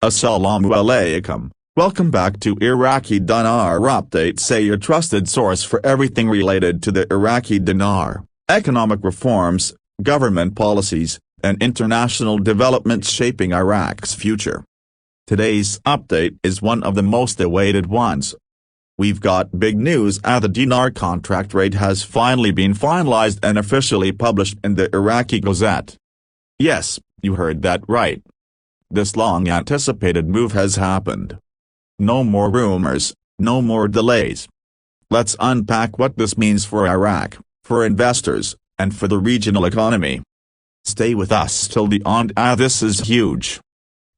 Assalamu alaikum. Welcome back to Iraqi Dinar Update, say your trusted source for everything related to the Iraqi dinar, economic reforms, government policies, and international developments shaping Iraq's future. Today's update is one of the most awaited ones. We've got big news as the Dinar Contract Rate has finally been finalized and officially published in the Iraqi Gazette. Yes, you heard that right. This long-anticipated move has happened. No more rumors, no more delays. Let's unpack what this means for Iraq, for investors, and for the regional economy. Stay with us till the end as this is huge.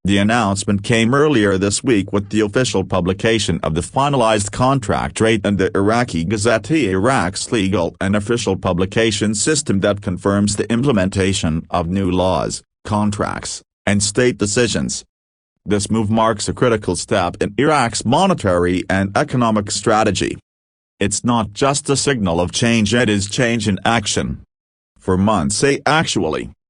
The announcement came earlier this week with the official publication of the finalized contract rate in the Iraqi Gazette, Iraq's legal and official publication system that confirms the implementation of new laws, contracts, and state decisions. This move marks a critical step in Iraq's monetary and economic strategy. It's not just a signal of change, it is change in action. For months,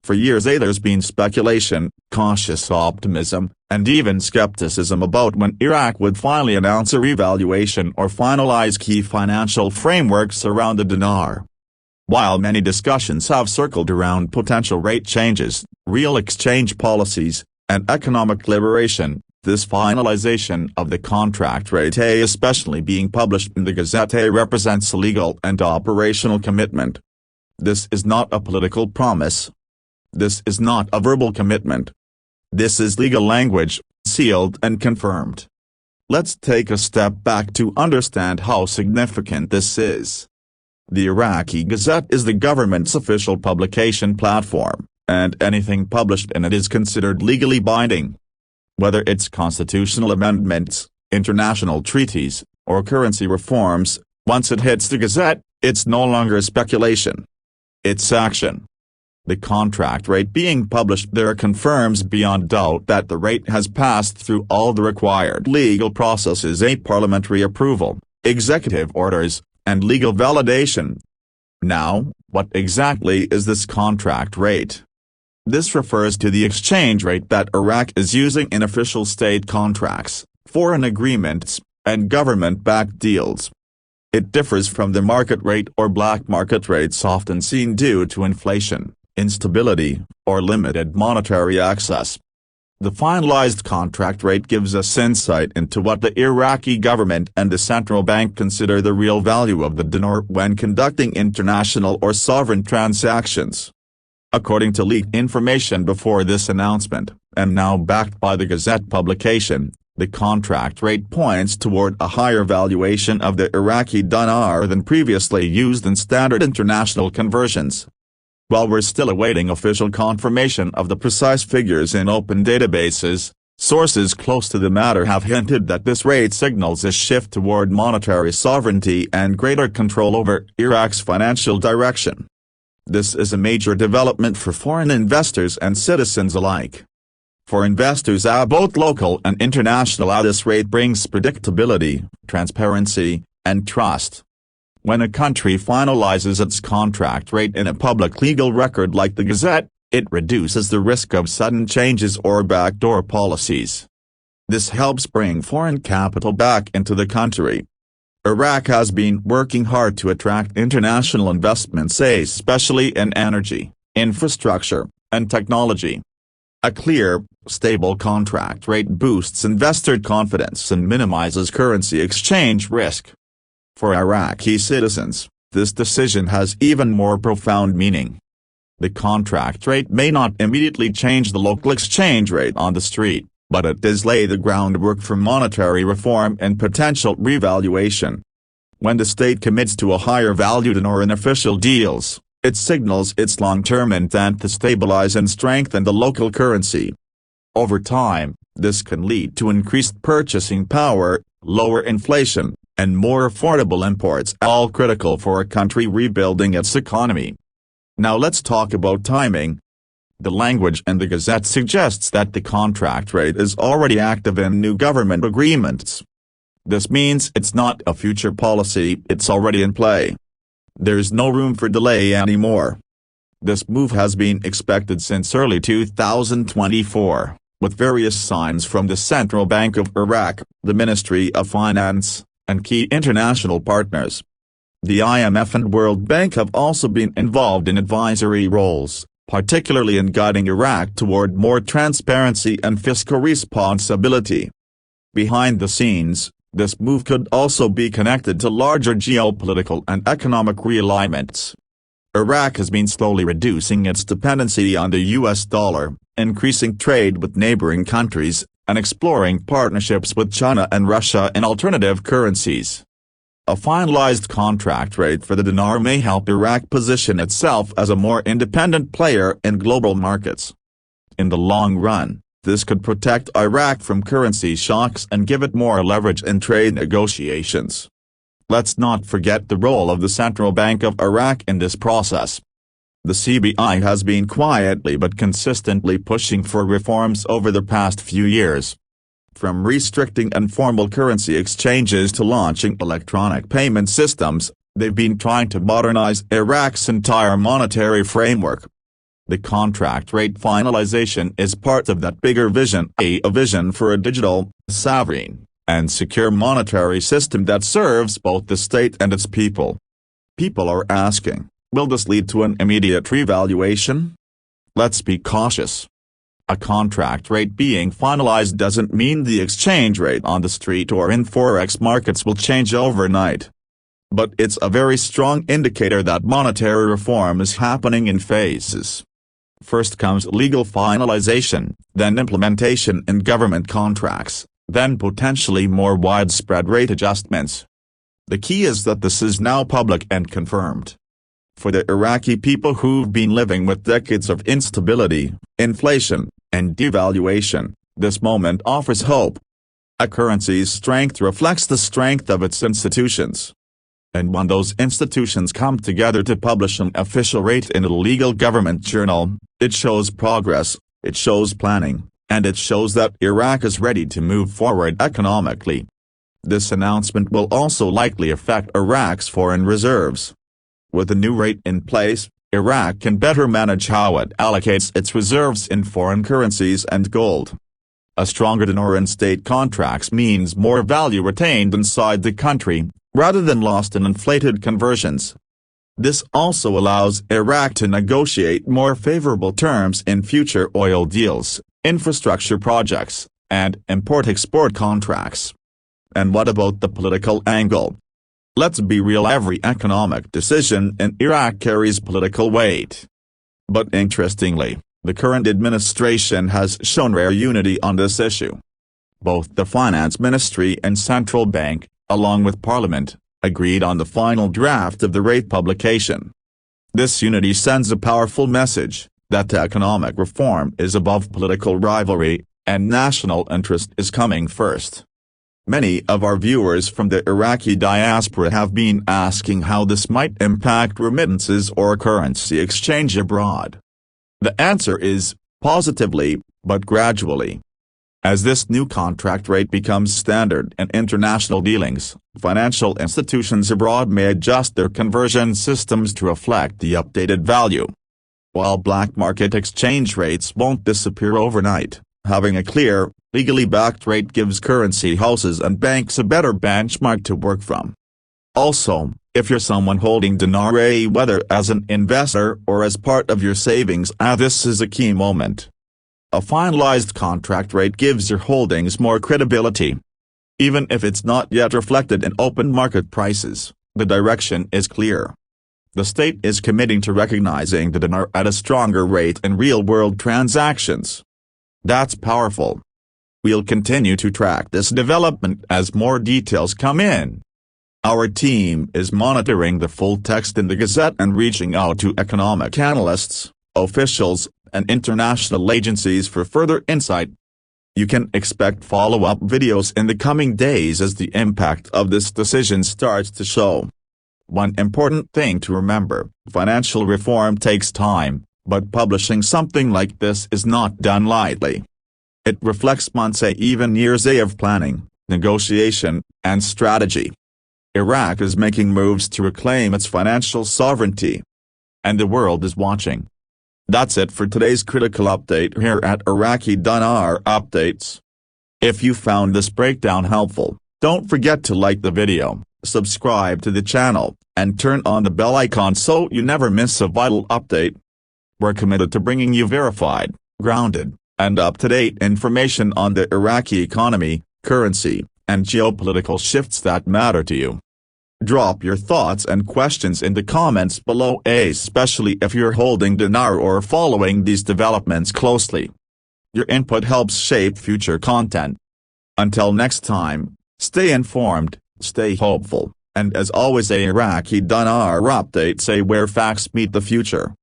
for years, there's been speculation, cautious optimism, and even skepticism about when Iraq would finally announce a revaluation or finalize key financial frameworks around the dinar. While many discussions have circled around potential rate changes, real exchange policies, and economic liberation, this finalization of the contract rate, especially being published in the Gazette, represents a legal and operational commitment. This is not a political promise. This is not a verbal commitment. This is legal language, sealed and confirmed. Let's take a step back to understand how significant this is. The Iraqi Gazette is the government's official publication platform, and anything published in it is considered legally binding. Whether it's constitutional amendments, international treaties, or currency reforms, once it hits the Gazette, it's no longer speculation. It's action. The contract rate being published there confirms beyond doubt that the rate has passed through all the required legal processes: parliamentary approval, executive orders, and legal validation. Now, what exactly is this contract rate? This refers to the exchange rate that Iraq is using in official state contracts, foreign agreements, and government-backed deals. It differs from the market rate or black market rates often seen due to inflation, instability, or limited monetary access. The finalized contract rate gives us insight into what the Iraqi government and the central bank consider the real value of the dinar when conducting international or sovereign transactions. According to leaked information before this announcement, and now backed by the Gazette publication, the contract rate points toward a higher valuation of the Iraqi dinar than previously used in standard international conversions. While we're still awaiting official confirmation of the precise figures in open databases, sources close to the matter have hinted that this rate signals a shift toward monetary sovereignty and greater control over Iraq's financial direction. This is a major development for foreign investors and citizens alike. For investors, both local and international, this rate brings predictability, transparency, and trust. When a country finalizes its contract rate in a public legal record like the Gazette, it reduces the risk of sudden changes or backdoor policies. This helps bring foreign capital back into the country. Iraq has been working hard to attract international investments, especially in energy, infrastructure, and technology. A clear, stable contract rate boosts investor confidence and minimizes currency exchange risk. For Iraqi citizens, this decision has even more profound meaning. The contract rate may not immediately change the local exchange rate on the street, but it does lay the groundwork for monetary reform and potential revaluation. When the state commits to a higher value dinar in official deals, it signals its long-term intent to stabilize and strengthen the local currency. Over time, this can lead to increased purchasing power, lower inflation, and more affordable imports, all critical for a country rebuilding its economy. Now let's talk about timing. The language in the Gazette suggests that the contract rate is already active in new government agreements. This means it's not a future policy, it's already in play. There's no room for delay anymore. This move has been expected since early 2024, with various signs from the Central Bank of Iraq, the Ministry of Finance, and key international partners. The IMF and World Bank have also been involved in advisory roles, particularly in guiding Iraq toward more transparency and fiscal responsibility. Behind the scenes, this move could also be connected to larger geopolitical and economic realignments. Iraq has been slowly reducing its dependency on the US dollar, increasing trade with neighboring countries, and exploring partnerships with China and Russia in alternative currencies. A finalized contract rate for the dinar may help Iraq position itself as a more independent player in global markets. In the long run, this could protect Iraq from currency shocks and give it more leverage in trade negotiations. Let's not forget the role of the Central Bank of Iraq in this process. The CBI has been quietly but consistently pushing for reforms over the past few years. From restricting informal currency exchanges to launching electronic payment systems, they've been trying to modernize Iraq's entire monetary framework. The contract rate finalization is part of that bigger vision, a vision for a digital, sovereign, and secure monetary system that serves both the state and its people. People are asking, will this lead to an immediate revaluation? Let's be cautious. A contract rate being finalized doesn't mean the exchange rate on the street or in forex markets will change overnight. But it's a very strong indicator that monetary reform is happening in phases. First comes legal finalization, then implementation in government contracts, then potentially more widespread rate adjustments. The key is that this is now public and confirmed. For the Iraqi people who've been living with decades of instability, inflation, and devaluation, this moment offers hope. A currency's strength reflects the strength of its institutions. And when those institutions come together to publish an official rate in a legal government journal, it shows progress, it shows planning, and it shows that Iraq is ready to move forward economically. This announcement will also likely affect Iraq's foreign reserves. With the new rate in place, Iraq can better manage how it allocates its reserves in foreign currencies and gold. A stronger dinar in state contracts means more value retained inside the country, rather than lost in inflated conversions. This also allows Iraq to negotiate more favorable terms in future oil deals, infrastructure projects, and import-export contracts. And what about the political angle? Let's be real, every economic decision in Iraq carries political weight. But interestingly, the current administration has shown rare unity on this issue. Both the Finance Ministry and Central Bank, along with Parliament, agreed on the final draft of the rate publication. This unity sends a powerful message, that economic reform is above political rivalry, and national interest is coming first. Many of our viewers from the Iraqi diaspora have been asking how this might impact remittances or currency exchange abroad. The answer is, positively, but gradually. As this new contract rate becomes standard in international dealings, financial institutions abroad may adjust their conversion systems to reflect the updated value. While black market exchange rates won't disappear overnight, having a clear, legally backed rate gives currency houses and banks a better benchmark to work from. Also, if you're someone holding dinar, whether as an investor or as part of your savings, this is a key moment. A finalized contract rate gives your holdings more credibility. Even if it's not yet reflected in open market prices, the direction is clear. The state is committing to recognizing the dinar at a stronger rate in real-world transactions. That's powerful. We'll continue to track this development as more details come in. Our team is monitoring the full text in the Gazette and reaching out to economic analysts, officials, and international agencies for further insight. You can expect follow-up videos in the coming days as the impact of this decision starts to show. One important thing to remember, financial reform takes time, but publishing something like this is not done lightly. It reflects months, even years of planning, negotiation, and strategy. Iraq is making moves to reclaim its financial sovereignty. And the world is watching. That's it for today's critical update here at Iraqi Dinar Updates. If you found this breakdown helpful, don't forget to like the video, subscribe to the channel, and turn on the bell icon so you never miss a vital update. We're committed to bringing you verified, grounded, and up-to-date information on the Iraqi economy, currency, and geopolitical shifts that matter to you. Drop your thoughts and questions in the comments below, especially if you're holding dinar or following these developments closely. Your input helps shape future content. Until next time, stay informed, stay hopeful, and as always, Iraqi Dinar Update, say where facts meet the future.